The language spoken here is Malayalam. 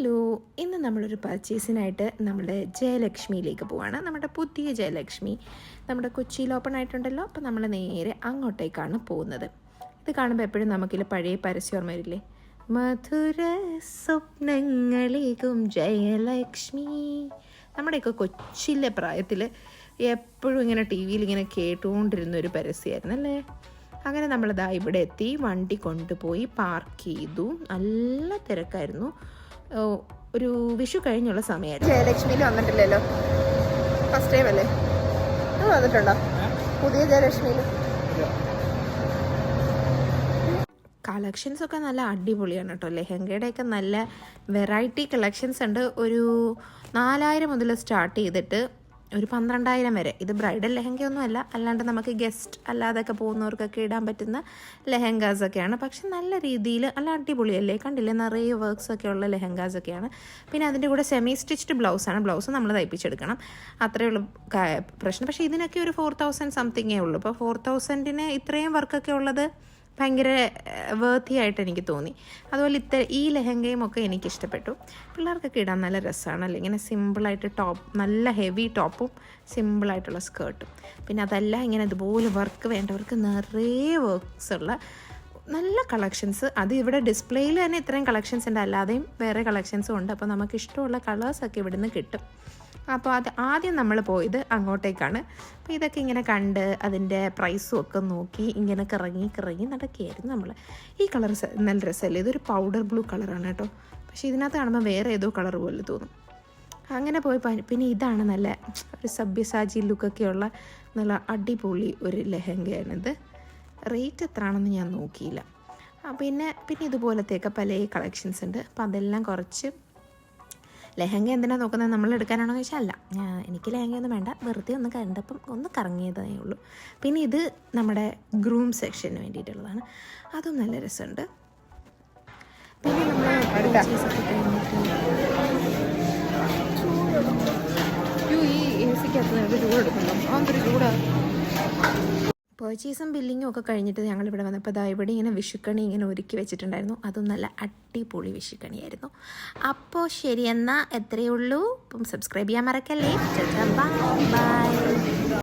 ഹലോ, ഇന്ന് നമ്മളൊരു പർച്ചേസിനായിട്ട് നമ്മുടെ ജയലക്ഷ്മിയിലേക്ക് പോവാണ്. നമ്മുടെ പുതിയ ജയലക്ഷ്മി നമ്മുടെ കൊച്ചിയിൽ ഓപ്പൺ ആയിട്ടുണ്ടല്ലോ. അപ്പോൾ നമ്മൾ നേരെ അങ്ങോട്ടേക്കാണ് പോകുന്നത്. ഇത് കാണുമ്പോൾ എപ്പോഴും നമുക്കില്ല പഴയ പരസ്യം ഓർമ്മ വരില്ലേ? മധുര സ്വപ്നങ്ങളേകും ജയലക്ഷ്മി. നമ്മുടെയൊക്കെ കൊച്ചിയിലെ പ്രായത്തിൽ എപ്പോഴും ഇങ്ങനെ ടി വിയിൽ ഇങ്ങനെ കേട്ടുകൊണ്ടിരുന്നൊരു പരസ്യമായിരുന്നു അല്ലേ. അങ്ങനെ നമ്മളിതാ ഇവിടെ എത്തി, വണ്ടി കൊണ്ടുപോയി പാർക്ക് ചെയ്തു. നല്ല തിരക്കായിരുന്നു. ഒരു വിഷു കഴിഞ്ഞുള്ള സമയമായിരുന്നു. ജയലക്ഷ്മിയിൽ വന്നിട്ടില്ലല്ലോ, ഫസ്റ്റ് ടൈം അല്ലേ? വന്നിട്ടുണ്ടോ പുതിയ ജയലക്ഷ്മിയിൽ? കളക്ഷൻസൊക്കെ നല്ല അടിപൊളിയാണ് കേട്ടോ. ലെഹങ്കയുടെയൊക്കെ നല്ല വെറൈറ്റി കളക്ഷൻസ് ഉണ്ട്. ഒരു 4000 മുതൽ സ്റ്റാർട്ട് ചെയ്തിട്ട് ഒരു 12,000 വരെ. ഇത് ബ്രൈഡൽ ലെഹങ്കയൊന്നും അല്ല, അല്ലാണ്ട് നമുക്ക് ഗസ്റ്റ് അല്ലാതൊക്കെ പോകുന്നവർക്കൊക്കെ ഇടാൻ പറ്റുന്ന ലെഹങ്കാസൊക്കെയാണ്. പക്ഷെ നല്ല രീതിയിൽ നല്ല അടിപൊളിയല്ലേ, കണ്ടില്ലേ? നിറയെ വർക്ക്സൊക്കെ ഉള്ള ലെഹങ്കാസൊക്കെയാണ്. പിന്നെ അതിൻ്റെ കൂടെ സെമി സ്റ്റിച്ച്ഡ് ബ്ലൗസാണ്. ബ്ലൗസ് നമ്മൾ തയ്പ്പിച്ചെടുക്കണം, അത്രയേ ഉള്ളൂ പ്രശ്നം. പക്ഷേ ഇതിനൊക്കെ ഒരു 4000 സംതിങ്ങേ ഉള്ളൂ. അപ്പോൾ 4000-ന് ഇത്രയും വർക്കൊക്കെ ഉള്ളത് ഭയങ്കര വേർത്തി ആയിട്ട് എനിക്ക് തോന്നി. അതുപോലെ ഈ ലെഹങ്കയും ഒക്കെ എനിക്കിഷ്ടപ്പെട്ടു. പിള്ളേർക്കൊക്കെ ഇടാൻ നല്ല രസമാണ് അല്ലേ, ഇങ്ങനെ സിമ്പിളായിട്ട് ടോപ്പ്, നല്ല ഹെവി ടോപ്പും സിമ്പിളായിട്ടുള്ള സ്കേർട്ടും. പിന്നെ അതല്ല, ഇങ്ങനെ ഇതുപോലെ വർക്ക് വേണ്ടവർക്ക് നിറയെ വർക്ക്സ് ഉള്ള നല്ല കളക്ഷൻസ്. അത് ഇവിടെ ഡിസ്പ്ലേയിൽ തന്നെ ഇത്രയും കളക്ഷൻസ് ഉണ്ട്, അല്ലാതെയും വേറെ കളക്ഷൻസും ഉണ്ട്. അപ്പോൾ നമുക്ക് ഇഷ്ടമുള്ള കളേഴ്സൊക്കെ ഇവിടുന്ന് കിട്ടും. അപ്പോൾ അത് ആദ്യം നമ്മൾ പോയത് അങ്ങോട്ടേക്കാണ്. അപ്പോൾ ഇതൊക്കെ ഇങ്ങനെ കണ്ട് അതിൻ്റെ പ്രൈസും ഒക്കെ നോക്കി ഇങ്ങനെ കറങ്ങി നടക്കുകയായിരുന്നു നമ്മൾ. ഈ കളർ നല്ല രസമല്ലേ? ഇതൊരു പൗഡർ ബ്ലൂ കളറാണ് കേട്ടോ. പക്ഷേ ഇതിനകത്ത് കാണുമ്പോൾ വേറെ ഏതോ കളർ പോലെ തോന്നും. അങ്ങനെ പോയി. പിന്നെ ഇതാണ് നല്ല ഒരു സബ്യസാജി ലുക്കൊക്കെയുള്ള നല്ല അടിപൊളി ഒരു ലെഹങ്കയാണിത്. റേറ്റ് എത്രയാണെന്ന് ഞാൻ നോക്കിയില്ല. പിന്നെ ഇതുപോലത്തെയൊക്കെ പല കളക്ഷൻസ് ഉണ്ട്. അപ്പോൾ അതെല്ലാം കുറച്ച്. ലെഹങ്ക എന്തിനാണ് നോക്കുന്നത്, നമ്മൾ എടുക്കാനാണോ എന്ന് ചോദിച്ചാൽ അല്ല, എനിക്ക് ലെഹങ്കയൊന്നും വേണ്ട, വെറുതെ ഒന്ന് കണ്ടപ്പം ഒന്ന് കറങ്ങിയതേ ഉള്ളൂ. പിന്നെ ഇത് നമ്മുടെ ഗ്രൂം സെക്ഷന് വേണ്ടിയിട്ടുള്ളതാണ്, അതും നല്ല രസമുണ്ട്. പിന്നെ നമ്മൾ പർച്ചേസും ബില്ലിങ്ങും ഒക്കെ കഴിഞ്ഞിട്ട് ഞങ്ങളിവിടെ വന്നപ്പോൾ ഇവിടെ ഇങ്ങനെ വിഷുക്കണി ഇങ്ങനെ ഒരുക്കി വെച്ചിട്ടുണ്ടായിരുന്നു. അതും നല്ല അടിപൊളി വിഷുക്കണിയായിരുന്നു. അപ്പോൾ ശരി, എന്നാൽ എത്രയേ ഉള്ളൂ. അപ്പം സബ്സ്ക്രൈബ് ചെയ്യാൻ മറക്കല്ലേ. ബൈ.